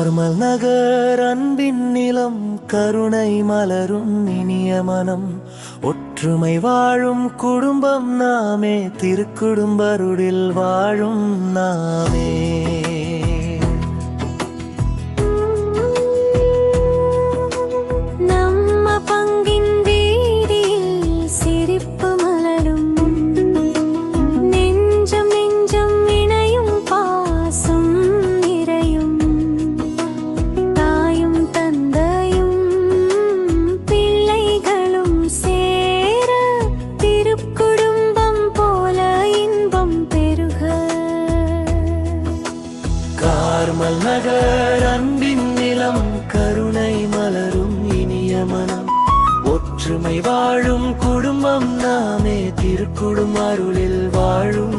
Carmel நகர் அன்பின் நிலம், கருணை மலரும் இனிய மனம், ஒற்றுமை வாழும் குடும்பம் நாமே, திருக்குடும்பருளில் வாழும் நாமே. கார்மல் நகர் அன்பின் நிலம், கருணை மலரும் இனிய மனம், ஒற்றுமை வாழும் குடும்பம் நாமே, திருக்குடும்பருளில் வாழும்